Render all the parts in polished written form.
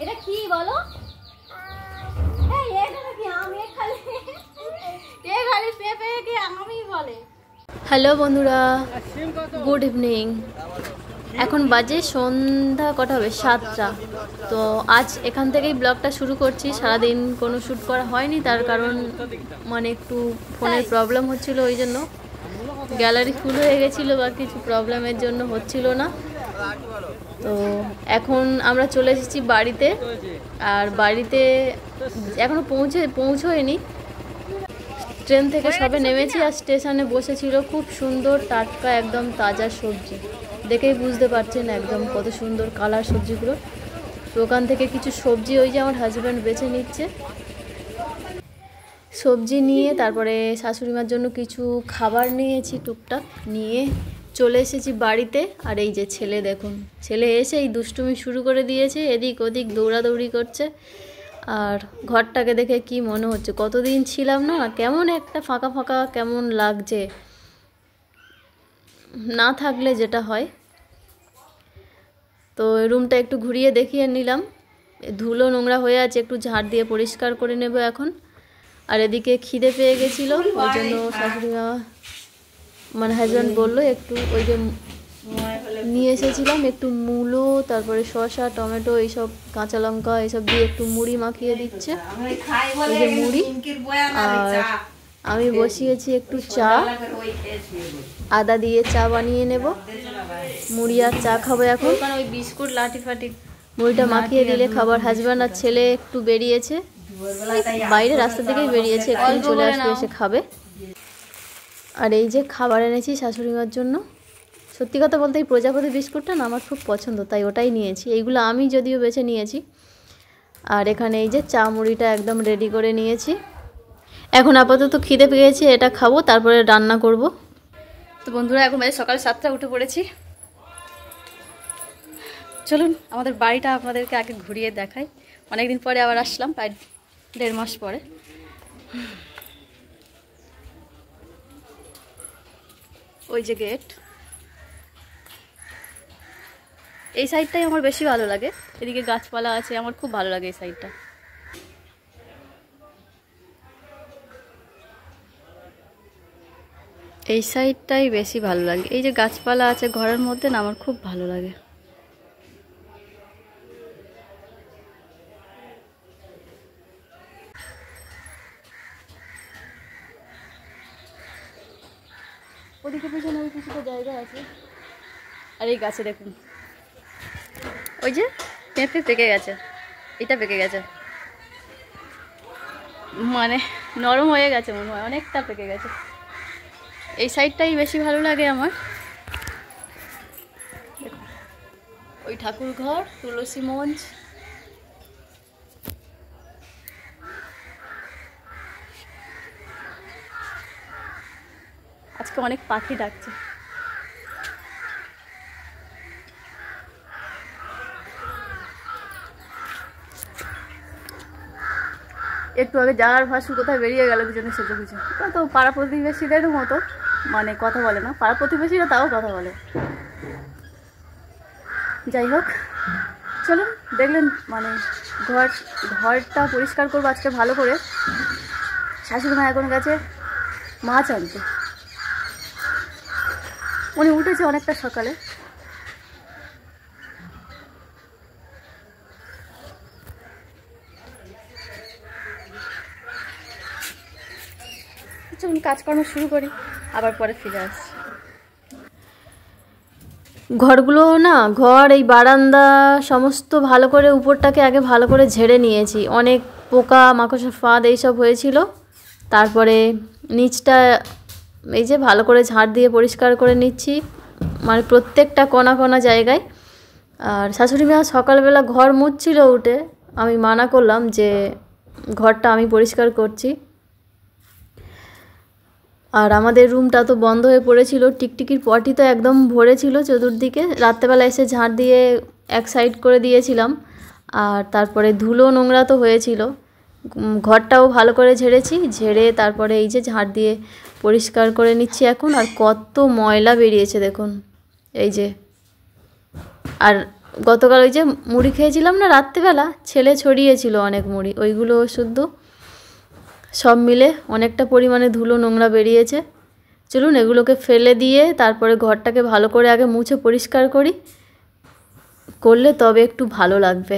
এটা কি বলো? হ্যালো বন্ধুরা, গুড ইভিনিং। এখন বাজে সন্ধ্যা কটা হবে? 7টা। তো আজ এখান থেকেই ব্লগটা শুরু করছি। সারাদিন কোনো শ্যুট করা হয়নি, তার কারণ মানে একটু ফোনের প্রবলেম হচ্ছিল, ওই জন্য গ্যালারি ফুল হয়ে গেছিলো বা কিছু প্রবলেমের জন্য হচ্ছিল না। তো এখন আমরা চলে এসেছি বাড়িতে, আর বাড়িতে এখনও পৌঁছোয়নি। ট্রেন থেকে সবে নেমেছি আর স্টেশনে বসেছিল খুব সুন্দর টাটকা একদম তাজা সবজি, দেখেই বুঝতে পারছেন একদম কত সুন্দর কালার সবজিগুলো। তো ওখান থেকে কিছু সবজি ওই যে আমার হাজব্যান্ড বেছে নিচ্ছে। সবজি নিয়ে তারপরে শাশুড়িমার জন্য কিছু খাবার নিয়েছি, টুকটাক নিয়ে চলে এসেছি বাড়িতে। আর এই যে ছেলে দেখুন, ছেলে এসে এই দুষ্টুমি শুরু করে দিয়েছে, এদিক ওদিক দৌড়াদৌড়ি করছে। আর ঘরটাকে দেখে কি মনে হচ্ছে, কতদিন ছিলাম না, কেমন একটা ফাঁকা ফাঁকা কেমন লাগছে, না থাকলে যেটা হয়। তো রুমটা একটু ঘুরিয়ে দেখিয়ে নিলাম, ধুলো নোংরা হয়ে আছে, একটু ঝাড় দিয়ে পরিষ্কার করে নেব এখন। আর এদিকে খিদে পেয়ে গেছিলো, ওই জন্য শাশুড়ি মা মানে হাজব্যান্ড বললো একটু ওই যে নিয়ে এসেছিলাম একটু মূলো, তারপরে শসা, টমেটো, এইসব কাঁচা লঙ্কা এইসব দিয়ে একটু মুড়ি মাখিয়ে দিচ্ছে, ওই যে মুড়ি। আর আমি বসিয়েছি একটু চা, আদা দিয়ে চা বানিয়ে নেব, মুড়ি আর চা খাবো এখন। ওই বিস্কুট লাঠি ফাটি মুড়িটা মাখিয়ে দিলে খাবার। হাজব্যান্ড আর ছেলে একটু বেরিয়েছে বাইরে, রাস্তা থেকেই বেরিয়েছে, একটু চলে আসবে, এসে খাবে। আর এই যে খাবার এনেছি শাশুড়ি মার জন্য। সত্যি কথা বলতে এই প্রজাপতি বিস্কুটটা না আমার খুব পছন্দ, তাই ওটাই নিয়েছি। এইগুলো আমি যদিও বেছে নিয়েছি। আর এখানে এই যে চা মুড়িটা একদম রেডি করে নিয়েছি। এখন আপাতত খিদে পেয়েছে, এটা খাবো, তারপরে রান্না করব। তো বন্ধুরা এখন বাজে সকাল 7টা, উঠে পড়েছি। চলুন আমাদের বাড়িটা আপনাদেরকে আগে ঘুরিয়ে দেখাই। অনেকদিন পরে আবার আসলাম, প্রায় 1.5 মাস পরে। ওই যে গেট, এই সাইডটাই আমার বেশি ভালো লাগে, এদিকে গাছপালা আছে, আমার খুব ভালো লাগে এই সাইডটা। এই সাইডটাই বেশি ভালো লাগে, এই যে গাছপালা আছে ঘরের মধ্যে না, আমার খুব ভালো লাগে। ওদিকে পিছনে ওই কিছুটা জায়গা আছে। আর এই গাছে দেখুন, ওই যে পেঁপে পেকে গেছে, এটা পেকে গেছে, মানে নরম হয়ে গেছে মনে হয়, অনেকটা পেকে গেছে। এই সাইডটাই বেশি ভালো লাগে আমার। ওই ঠাকুর ঘর, তুলসী মঞ্চ, আজকে অনেক পাখি ডাকছে। একটু আগে জানার ভাসু কোথায় বেরিয়ে গেল পিছনে সেজে গুছে। তো পাড়া প্রতিবেশীদের মতো মানে কথা বলে না, পাড়া প্রতিবেশীরা তাও কথা বলে। যাই হোক, চলুন দেখলেন মানে ঘরটা পরিষ্কার করবো আজকে ভালো করে। শাশুড়ি মা এখন গেছে মাছ আনতে, উনি উঠেছে অনেকটা সকালে। চলুন কাজকর্ম শুরু করি, আবার পরে ফিরে আসছি। ঘরগুলো না, ঘর এই বারান্দা সমস্ত ভালো করে উপরটাকে আগে ভালো করে ঝেড়ে নিয়েছি, অনেক পোকা মাকড়সার ফাঁদ এইসব হয়েছিল। তারপরে নিচটা এই যে ভালো করে ঝাড় দিয়ে পরিষ্কার করে নিচ্ছি, মানে প্রত্যেকটা কোণা কোণা জায়গায়। আর শাশুড়ি মা সকালবেলা ঘর মুছছিল উঠে, আমি মানা করলাম যে ঘরটা আমি পরিষ্কার করছি। আর আমাদের রুমটা তো বন্ধ হয়ে পড়েছিল, টিকটিকির পটি তো একদম ভরে ছিল চতুর্দিকে। রাত্রেবেলা এসে ঝাড় দিয়ে এক সাইড করে দিয়েছিলাম। আর তারপরে ধুলো নোংরা তো হয়েছিল, ঘরটাও ভালো করে ঝেড়েছি, ঝেড়ে তারপরে এই যে ঝাড় দিয়ে পরিষ্কার করে নিচ্ছি এখন। আর কত ময়লা বেরিয়েছে দেখুন, এই যে আর গতকাল ওই যে মুড়ি খেয়েছিলাম না রাত্রিবেলা, ছেলে ছড়িয়েছিল অনেক মুড়ি, ওইগুলো শুদ্ধ সব মিলে অনেকটা পরিমাণে ধুলো নোংরা বেরিয়েছে। চলুন এগুলোকে ফেলে দিয়ে তারপরে ঘরটাকে ভালো করে আগে মুছে পরিষ্কার করি, করলে তবে একটু ভালো লাগবে।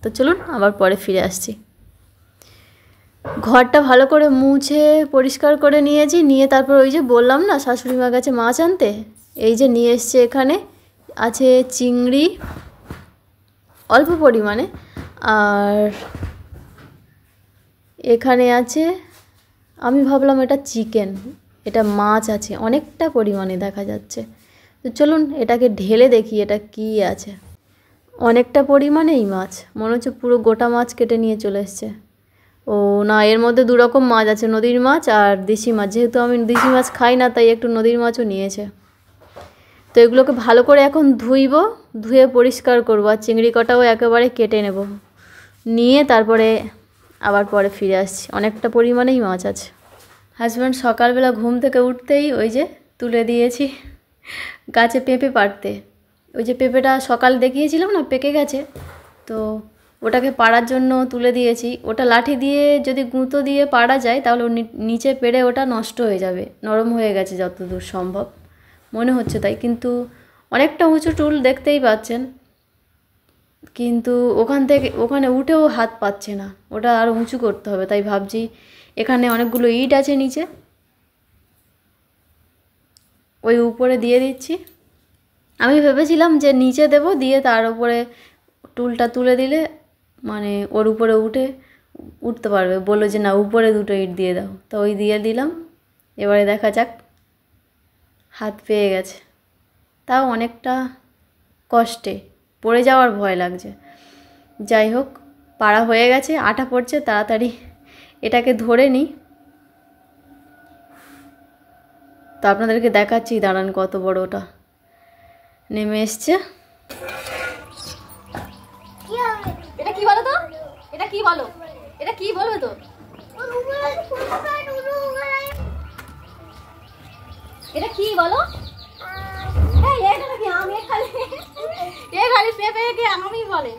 তো চলুন আবার পরে ফিরে আসছি। ঘরটা ভালো করে মুছে পরিষ্কার করে নিয়েছি, নিয়ে তারপর ওই যে বললাম না শাশুড়ি মা গেছে মাছ আনতে, এই যে নিয়ে এসছে। এখানে আছে চিংড়ি অল্প পরিমাণে, আর এখানে আছে, আমি ভাবলাম এটা চিকেন, এটা মাছ আছে অনেকটা পরিমাণে দেখা যাচ্ছে। তো চলুন এটাকে ঢেলে দেখি এটা কি আছে। অনেকটা পরিমাণেই মাছ, মনে হচ্ছে পুরো গোটা মাছ কেটে নিয়ে চলে এসছে। ও না, এর মধ্যে দু রকম মাছ আছে, নদীর মাছ আর দেশি মাছ। যেহেতু আমি দেশি মাছ খাই না তাই একটু নদীর মাছও নিয়েছে। তো এগুলোকে ভালো করে এখন ধুইব, ধুয়ে পরিষ্কার করবো, আর চিংড়ি কটাও একেবারে কেটে নেব, নিয়ে তারপরে আবার পরে ফিরে আসছি। অনেকটা পরিমাণেই মাছ আছে। হাজব্যান্ড সকালবেলা ঘুম থেকে উঠতেই ওই যে তুলে দিয়েছি গাছে পেঁপে পাড়তে। ওই যে পেঁপেটা সকাল দেখিয়েছিলাম না পেকে গেছে, তো ওটাকে পাড়ার জন্য তুলে দিয়েছি। ওটা লাঠি দিয়ে যদি গুঁতো দিয়ে পাড়া যায় তাহলে নিচে পেড়ে ওটা নষ্ট হয়ে যাবে, নরম হয়ে গেছে যতদূর সম্ভব মনে হচ্ছে তাই। কিন্তু অনেকটা উঁচু টুল দেখতেই পাচ্ছেন, কিন্তু ওখানে উঠেও হাত পাচ্ছে না, ওটা আরও উঁচু করতে হবে। তাই ভাবছি এখানে অনেকগুলো ইট আছে নিচে, ওই উপরে দিয়ে দিচ্ছি। আমি ভেবেছিলাম যে নিচে দেব, দিয়ে তার উপরে টুলটা তুলে দিলে মানে ওর উপরে উঠতে পারবে। বললো যে না উপরে দুটো ইট দিয়ে দাও, তো ওই দিয়ে দিলাম। এবারে দেখা যাক, হাত পেয়ে গেছে, তাও অনেকটা কষ্টে, পড়ে যাওয়ার ভয় লাগছে। যাই হোক পাড়া হয়ে গেছে, আটা পড়ছে, তাড়াতাড়ি এটাকে ধরে নিই। তো আপনাদেরকে দেখাচ্ছি, দাঁড়ান কত বড় ওটা নেমে এসছে। এটা কি বলো তো, এটা কি বলো, এটা কি বলবে তো, এটা কি বলো? খালি পেঁপে আমি বলে,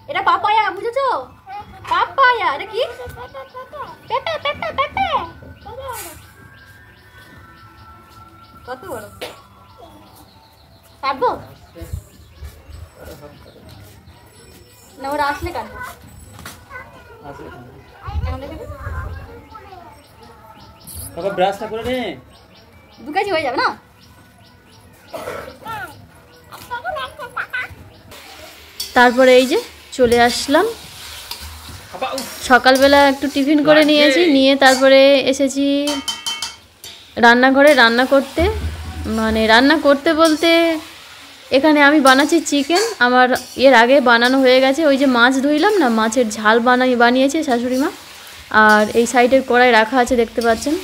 এটা পাপায়া, বুঝেছো? পাপায়া, এটা কি? পেঁপে পেঁপে পেঁপে কত বড় কাটবো না, ওরা আসলে কাটবো। ব্রাশটা করে নে, 2 কেজি হয়ে যাবে না? তারপরে এই যে চলে আসলাম, সকালবেলা একটু টিফিন করে নিয়েছি, নিয়ে তারপরে এসেছি রান্নাঘরে রান্না করতে। মানে রান্না করতে বলতে এখানে আমি বানাচ্ছি চিকেন, আমার এর আগে বানানো হয়ে গেছে। ওই যে মাছ ধুইলাম না, মাছের ঝাল বানিয়েছে শাশুড়ি মা। আর এই সাইডের কড়াই রাখা আছে দেখতে পাচ্ছেন,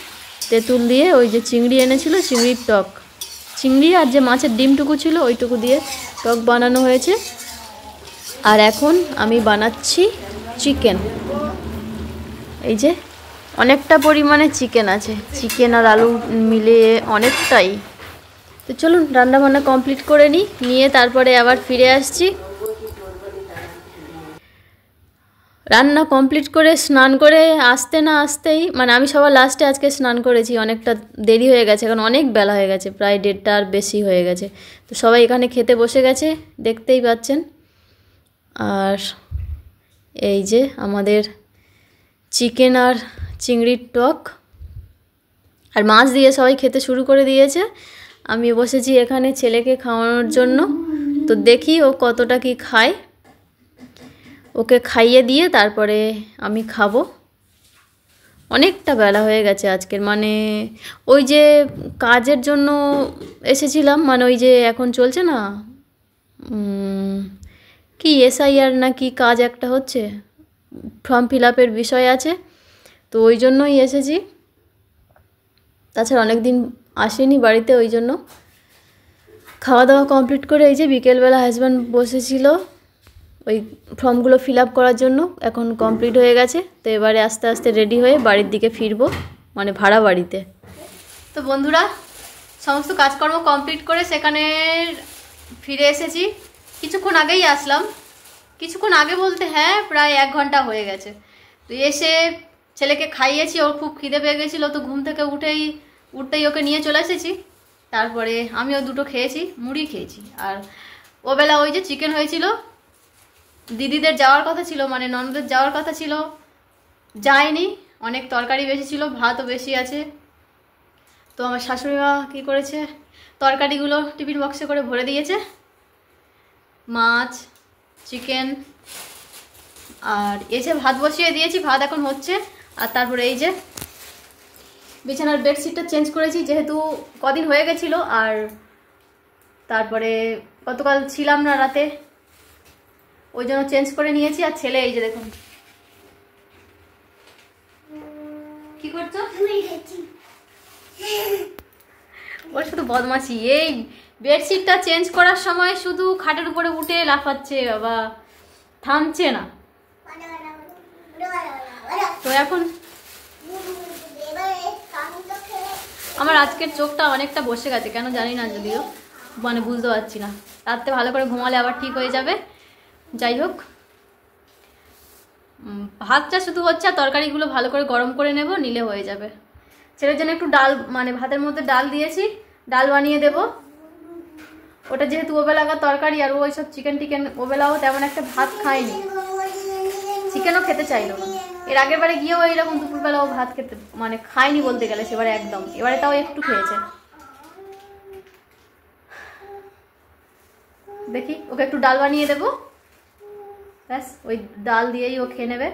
তেঁতুল দিয়ে। ওই যে চিংড়ি এনেছিল, চিংড়ির টক, চিংড়ি আর যে মাছের ডিমটুকু ছিল ওইটুকু দিয়ে টক বানানো হয়েছে। আর এখন আমি বানাচ্ছি চিকেন। এই যে অনেকটা পরিমাণে চিকেন আছে, চিকেন আর আলু মিলিয়ে অনেকটাই। তো চলুন রান্নাবান্না কমপ্লিট করে নিয়ে তারপরে আবার ফিরে আসছি। রান্না কমপ্লিট করে স্নান করে আসতে না আসতেই, মানে আমি সবার লাস্টে আজকে স্নান করেছি, অনেকটা দেরি হয়ে গেছে, এখন অনেক বেলা হয়ে গেছে, প্রায় 1:30টার বেশি হয়ে গেছে। তো সবাই এখানে খেতে বসে গেছে দেখতেই পাচ্ছেন। আর এই যে আমাদের চিকেন আর চিংড়ির টক আর মাছ দিয়ে সবাই খেতে শুরু করে দিয়েছে। আমি বসেছি এখানে ছেলেকে খাওয়ানোর জন্য। তো দেখি ও কতটা কি খায়, ওকে খাইয়ে দিয়ে তারপরে আমি খাবো। অনেকটা বেলা হয়ে গেছে আজকের, মানে ওই যে কাজের জন্য এসেছিলাম, মানে ওই যে এখন চলছে না কি SIR না কি কাজ একটা হচ্ছে, ফর্ম ফিল আপের বিষয় আছে, তো ওই জন্যই এসেছি। তাছাড়া অনেক দিন আসেনি বাড়িতে, ওই জন্য। খাওয়া দাওয়া কমপ্লিট করে এই যে বিকেলবেলা হাজব্যান্ড বসেছিল ওই ফর্মগুলো ফিল আপ করার জন্য, এখন কমপ্লিট হয়ে গেছে। তো এবারে আস্তে আস্তে রেডি হয়ে বাড়ির দিকে ফিরবো, মানে ভাড়া বাড়িতে। তো বন্ধুরা সমস্ত কাজকর্ম কমপ্লিট করে সেখানে ফিরে এসেছি। কিছুক্ষণ আগেই আসলাম, কিছুক্ষণ আগে বলতে হ্যাঁ প্রায় 1 ঘন্টা হয়ে গেছে। তো এসে ছেলেকে খাইয়েছি, ওর খুব খিদে পেয়ে গেছিলো, তো ঘুম থেকে উঠতেই ওকে নিয়ে চলে এসেছি। তারপরে আমিও 2টো খেয়েছি, মুড়ি খেয়েছি। আর ওবেলা ওই যে চিকেন হয়েছিল, দিদিদের যাওয়ার কথা ছিল, মানে ননদের যাওয়ার কথা ছিল, যায়নি, অনেক তরকারি বেশি ছিল, ভাতও বেশি আছে। তো আমার শাশুড়ি মা কী করেছে, তরকারিগুলো টিফিন বক্সে করে ভরে দিয়েছে, মাছ, চিকেন, আর এসে ভাত বসিয়ে দিয়েছি, ভাত এখন হচ্ছে। আর তারপরে এই যে বিছানার বেডশিটটা চেঞ্জ করেছি, যেহেতু কদিন হয়ে গেছিলো, আর তারপরে গতকাল ছিলাম না রাতে, ওই জন্য চেঞ্জ করে নিয়েছি। আর ছেলে এই যে দেখুন কি করছো, ওর শুধু বদমাশি। এই বেডশিটটা চেঞ্জ করার সময় শুধু খাটের উপরে উঠে লাফাচ্ছে, বাবা থামছে না। তো এখন আমার আজকের চোখটা অনেকটা বসে গেছে, কেন জানি না, যদিও মানে বুঝতে পারছি না। রাত্রে ভালো করে ঘুমালে আবার ঠিক হয়ে যাবে। যাই হোক, ভাতটা শুধু হচ্ছে, আর তরকারিগুলো ভালো করে গরম করে নেব, নিলে হয়ে যাবে। ছেলের জন্য একটু ডাল, মানে ভাতের মধ্যে ডাল দিয়েছি, ডাল বানিয়ে দেব। ওটা যেহেতু ওবেলাকার তরকারি, আর ওই সব চিকেন টিকেন ওবেলাও তেমন একটা ভাত খায়নি, চিকেনও খেতে চাইলো না। এর আগের বারে গিয়েও এইরকম দুপুরবেলা ও ভাত খেতে মানে খায়নি বলতে গেলে, সেবারে একদম, এবারে তাও একটু খেয়েছে। দেখি ওকে একটু ডাল বানিয়ে দেবো, ব্যাস ওই ডাল দিয়েই ও খেয়ে নেবে।